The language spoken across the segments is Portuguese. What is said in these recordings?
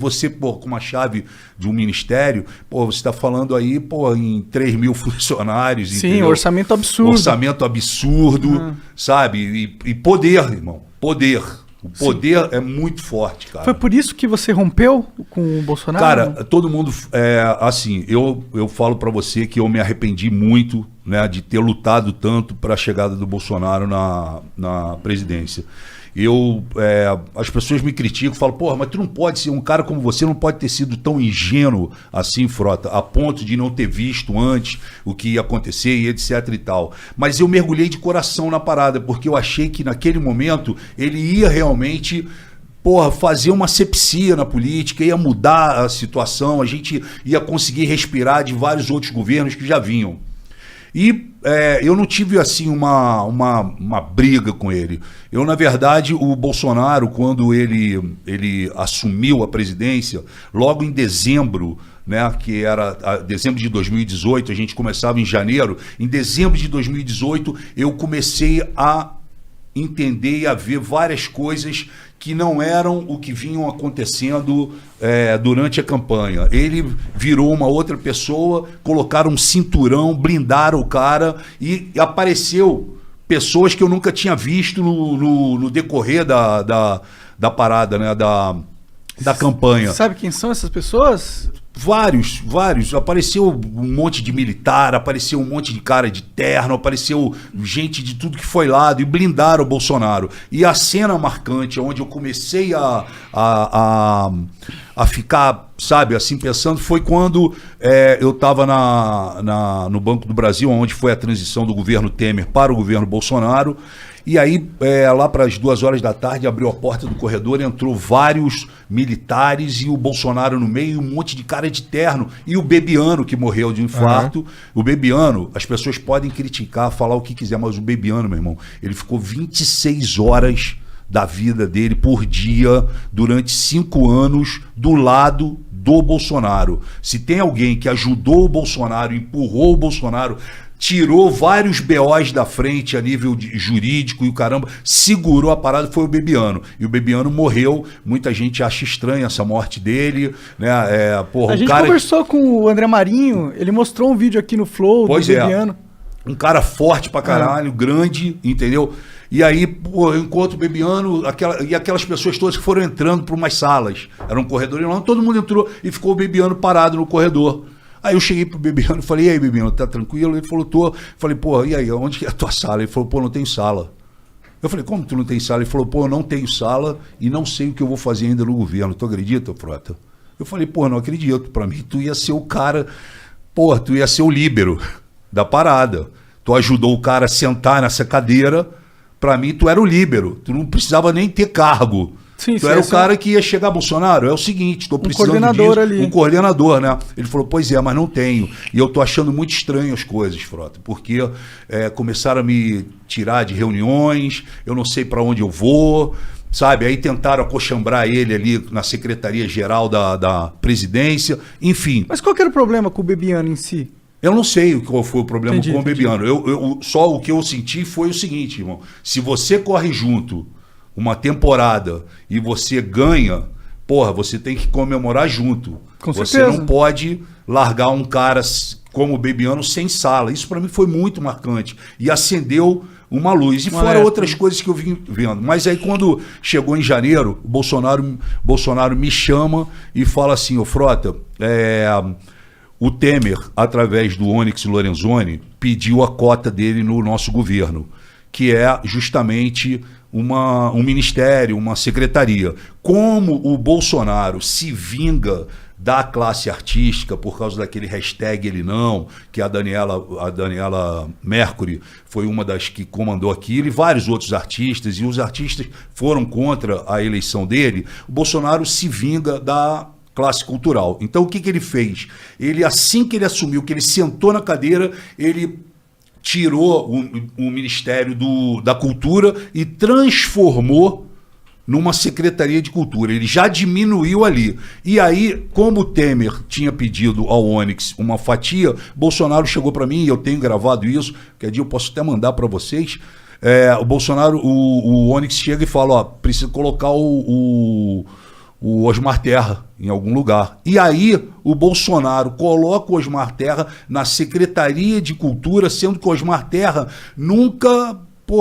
Você, pô, com uma chave de um ministério, pô, você está falando aí, pô, em 3 mil funcionários. Sim, entendeu? orçamento absurdo. Orçamento absurdo, sabe? E poder, irmão. Poder. O poder é muito forte, cara. Foi por isso que você rompeu com o Bolsonaro? Cara, todo mundo... assim, eu falo pra você que eu me arrependi muito, né, de ter lutado tanto para a chegada do Bolsonaro na presidência. As pessoas me criticam, falam, porra, mas tu não pode ser, um cara como você não pode ter sido tão ingênuo assim, Frota, a ponto de não ter visto antes o que ia acontecer e etc e tal. Mas eu mergulhei de coração na parada, porque eu achei que naquele momento ele ia realmente... Porra, fazer uma asepsia na política, ia mudar a situação, a gente ia conseguir respirar de vários outros governos que já vinham. E eu não tive assim uma briga com ele. Eu, na verdade, o Bolsonaro, quando ele assumiu a presidência, logo em dezembro, né, que era dezembro de 2018, a gente começava em janeiro, em dezembro de 2018 eu comecei a entender e a ver várias coisas que não eram o que vinham acontecendo durante a campanha. Ele virou uma outra pessoa, colocaram um cinturão, blindaram o cara e apareceu pessoas que eu nunca tinha visto no decorrer da parada, né, da campanha. Sabe quem são essas pessoas? Vários. Apareceu um monte de militar, apareceu um monte de cara de terno, apareceu gente de tudo que foi lado e blindaram o Bolsonaro. E a cena marcante, onde eu comecei a ficar, sabe, assim, pensando, foi quando eu estava no Banco do Brasil, onde foi a transição do governo Temer para o governo Bolsonaro. E aí, lá para as 2 horas da tarde, abriu a porta do corredor, entrou vários militares e o Bolsonaro no meio, um monte de cara de terno. E o Bebiano, que morreu de um infarto. O Bebiano, as pessoas podem criticar, falar o que quiser, mas o Bebiano, meu irmão, ele ficou 26 horas da vida dele por dia, durante 5 anos, do lado do Bolsonaro. Se tem alguém que ajudou o Bolsonaro, empurrou o Bolsonaro, tirou vários BOs da frente a nível jurídico e o caramba, segurou a parada, foi o Bebiano. E o Bebiano morreu, muita gente acha estranha essa morte dele, né? A gente conversou com o André Marinho, ele mostrou um vídeo aqui no Flow do Bebiano. Um cara forte pra caralho, grande, entendeu? E aí, pô, eu encontro o Bebiano, aquelas pessoas todas que foram entrando por umas salas. Era um corredor enorme, todo mundo entrou e ficou o Bebiano parado no corredor. Aí eu cheguei pro Bebiano e falei, e aí, Bebiano, tá tranquilo? Ele falou, tô. Falei, pô, e aí, onde que é a tua sala? Ele falou, pô, não tem sala. Eu falei, como tu não tem sala? Ele falou, pô, eu não tenho sala e não sei o que eu vou fazer ainda no governo. Tu acredita, Frota? Eu falei, pô, não acredito. Pra mim, tu ia ser o cara, pô, tu ia ser o líbero da parada. Tu ajudou o cara a sentar nessa cadeira. Pra mim, tu era o líbero. Tu não precisava nem ter cargo. Sim, tu era o cara que ia chegar, Bolsonaro, é o seguinte, estou precisando coordenador disso, ali. Um coordenador, né? Ele falou, pois é, mas não tenho. E eu tô achando muito estranho as coisas, Frota, porque começaram a me tirar de reuniões, eu não sei para onde eu vou, sabe? Aí tentaram acochambrar ele ali na Secretaria-Geral da Presidência, enfim. Mas qual que era o problema com o Bebiano em si? Eu não sei qual foi o problema com o Bebiano. Entendi. Só o que eu senti foi o seguinte, irmão, se você corre junto uma temporada e você ganha, porra, você tem que comemorar junto. Com você certeza. não pode largar um cara como o Bebiano sem sala. Isso para mim foi muito marcante. E acendeu uma luz. E fora outras coisas que eu vim vendo. Mas aí quando chegou em janeiro, o Bolsonaro me chama e fala assim, ô Frota, o Temer, através do Onyx Lorenzoni, pediu a cota dele no nosso governo, que é justamente um ministério, uma secretaria. Como o Bolsonaro se vinga da classe artística por causa daquele hashtag ele não, que a Daniela Mercury foi uma das que comandou aquilo, e vários outros artistas, e os artistas foram contra a eleição dele, o Bolsonaro se vinga da classe cultural. Então o que ele fez? Ele, assim que ele assumiu, que ele sentou na cadeira, ele tirou o Ministério da Cultura e transformou numa Secretaria de Cultura. Ele já diminuiu ali. E aí, como o Temer tinha pedido ao Onyx uma fatia, Bolsonaro chegou para mim, e eu tenho gravado isso, que dia eu posso até mandar para vocês. O Bolsonaro, o Onyx chega e fala, ó, precisa colocar o o Osmar Terra em algum lugar. E aí o Bolsonaro coloca o Osmar Terra na Secretaria de Cultura, sendo que o Osmar Terra nunca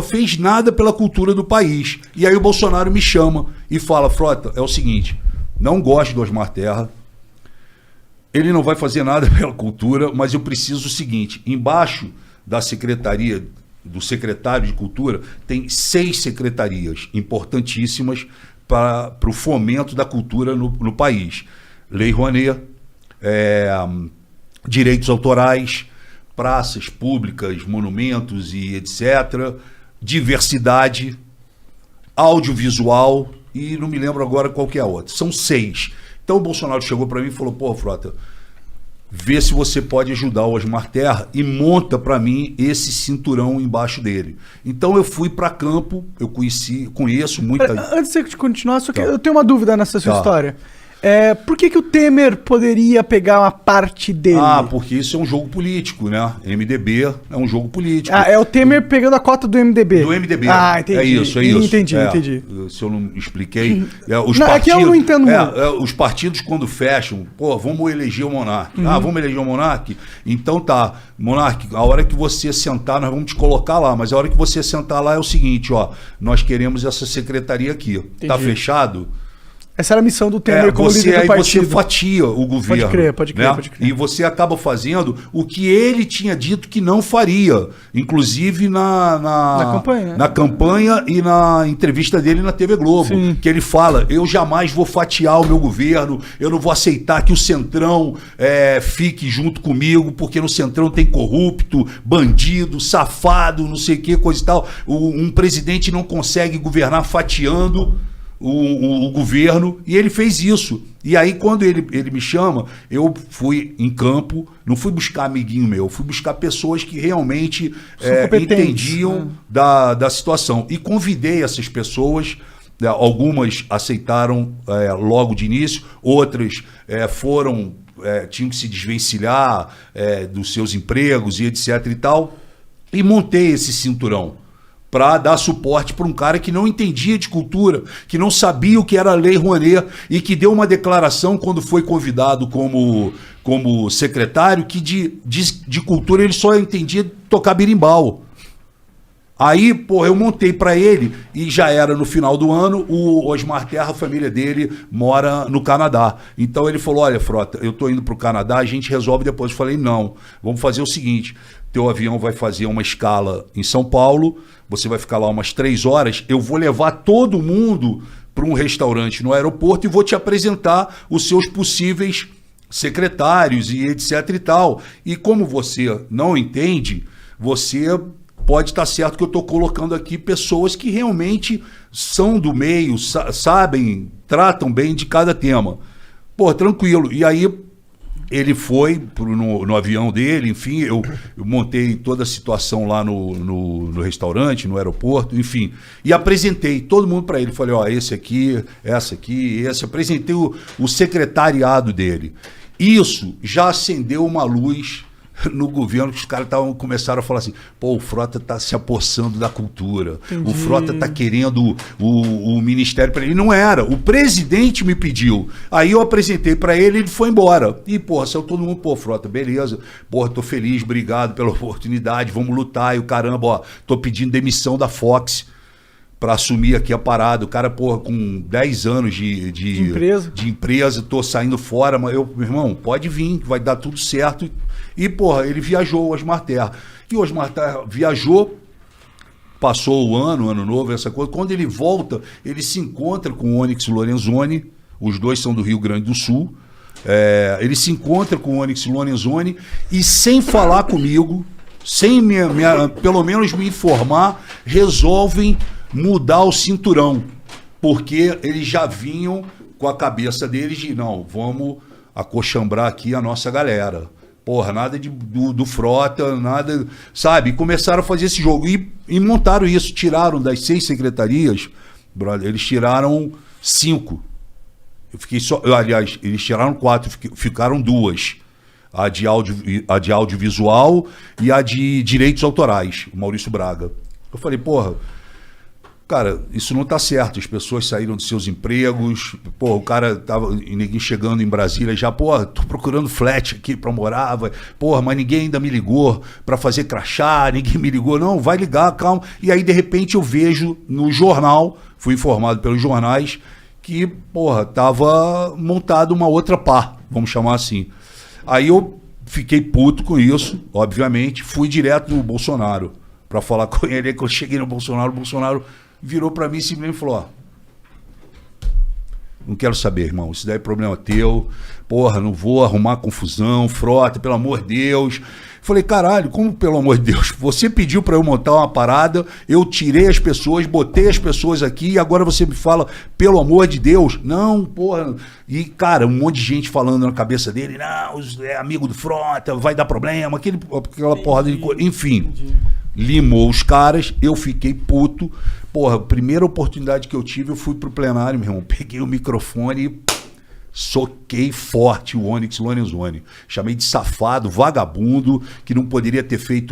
fez nada pela cultura do país. E aí o Bolsonaro me chama e fala: Frota, é o seguinte, não gosto do Osmar Terra, ele não vai fazer nada pela cultura, mas eu preciso o seguinte, embaixo da secretaria, do secretário de Cultura, tem 6 secretarias importantíssimas para o fomento da cultura no país. Lei Rouanet, direitos autorais, praças públicas, monumentos e etc., diversidade, audiovisual e não me lembro agora qual que é a outra. São 6. Então o Bolsonaro chegou para mim e falou: pô, Frota, vê se você pode ajudar o Osmar Terra e monta para mim esse cinturão embaixo dele. Então eu fui para campo, eu conheço muita... Antes de continuar, só que eu tenho uma dúvida nessa sua história. Por que o Temer poderia pegar uma parte dele? Porque isso é um jogo político, né? MDB é um jogo político. É o Temer pegando a cota do MDB. Do MDB. Entendi. É isso. Entendi. Se eu não expliquei... É que eu não entendo muito. Os partidos, quando fecham, vamos eleger o Monark. Vamos eleger o Monark? Então tá, Monark, a hora que você sentar, nós vamos te colocar lá, mas a hora que você sentar lá é o seguinte, nós queremos essa secretaria aqui. Entendi. Tá fechado? Essa era a missão do Temer como líder do partido. Você fatia o governo. Pode crer. E você acaba fazendo o que ele tinha dito que não faria. Inclusive na campanha e na entrevista dele na TV Globo. Sim. Que ele fala: eu jamais vou fatiar o meu governo, eu não vou aceitar que o Centrão fique junto comigo, porque no Centrão tem corrupto, bandido, safado, não sei o que, coisa e tal. Um presidente não consegue governar fatiando o governo, e ele fez isso. E aí, quando ele me chama, eu fui em campo, não fui buscar amiguinho meu, fui buscar pessoas que realmente entendiam da situação. E convidei essas pessoas, algumas aceitaram logo de início, outras tinham que se desvencilhar dos seus empregos e etc e tal, e montei esse cinturão para dar suporte para um cara que não entendia de cultura, que não sabia o que era a Lei Rouanet e que deu uma declaração quando foi convidado como secretário que de cultura ele só entendia tocar berimbau. Aí, eu montei para ele e já era no final do ano, o Osmar Terra, a família dele, mora no Canadá. Então ele falou: olha, Frota, eu tô indo pro Canadá, a gente resolve depois. Eu falei: não, vamos fazer o seguinte, teu avião vai fazer uma escala em São Paulo, você vai ficar lá umas 3 horas, eu vou levar todo mundo para um restaurante no aeroporto e vou te apresentar os seus possíveis secretários e etc e tal. E como você não entende, você pode estar certo que eu estou colocando aqui pessoas que realmente são do meio, sabem, tratam bem de cada tema. Tranquilo. E aí ele foi no avião dele, enfim, eu montei toda a situação lá no restaurante, no aeroporto, enfim, e apresentei todo mundo para ele. Falei: esse aqui, essa aqui, esse. Apresentei o secretariado dele. Isso já acendeu uma luz no governo, que os caras começaram a falar assim: o Frota tá se apossando da cultura. Entendi. O Frota tá querendo o ministério para ele. Não era, o presidente me pediu. Aí eu apresentei para ele, ele foi embora. E saiu todo mundo: Frota, beleza, tô feliz, obrigado pela oportunidade, vamos lutar. E o caramba, tô pedindo demissão da Fox para assumir aqui a parada. O cara, com 10 anos de empresa, tô saindo fora, mas meu irmão, pode vir, vai dar tudo certo. E, ele viajou, o Osmar Terra. E o Osmar Terra viajou, passou o ano novo, essa coisa. Quando ele volta, ele se encontra com o Onyx Lorenzoni, os dois são do Rio Grande do Sul. Ele se encontra com o Onyx Lorenzoni e, sem falar comigo, sem pelo menos me informar, resolvem mudar o cinturão, porque eles já vinham com a cabeça deles de: não, vamos acochambrar aqui a nossa galera. Nada do Frota, nada, sabe? E começaram a fazer esse jogo e montaram isso, tiraram das 6 secretarias, brother, eles tiraram 5. Eu fiquei aliás, eles tiraram 4, ficaram 2. A de audiovisual e a de direitos autorais, o Maurício Braga. Eu falei: cara, isso não tá certo. As pessoas saíram dos seus empregos. Pô, o cara tava ninguém chegando em Brasília já, pô, tô procurando flat aqui pra morar. Porra, mas ninguém ainda me ligou pra fazer crachá, ninguém me ligou. Não, vai ligar, calma. E aí, de repente, eu vejo no jornal, fui informado pelos jornais, que, porra, tava montado uma outra pá, vamos chamar assim. Aí eu fiquei puto com isso, obviamente, fui direto no Bolsonaro para falar com ele. Aí que eu cheguei no Bolsonaro, o Bolsonaro virou para mim e simplesmente falou: ó, não quero saber, irmão, isso daí é problema teu, porra, não vou arrumar confusão, Frota, pelo amor de Deus. Falei, caralho, como pelo amor de Deus? Você pediu para eu montar uma parada, eu tirei as pessoas, botei as pessoas aqui e agora você me fala, pelo amor de Deus? Não, porra. E, cara, um monte de gente falando na cabeça dele, não, é amigo do Frota, vai dar problema, aquela porrada de coisa. Enfim, limou os caras, eu fiquei puto. Porra, a primeira oportunidade que eu tive, eu fui pro plenário, meu irmão, peguei o microfone e soquei forte o Onyx Lorenzoni. Chamei de safado, vagabundo, que não poderia ter feito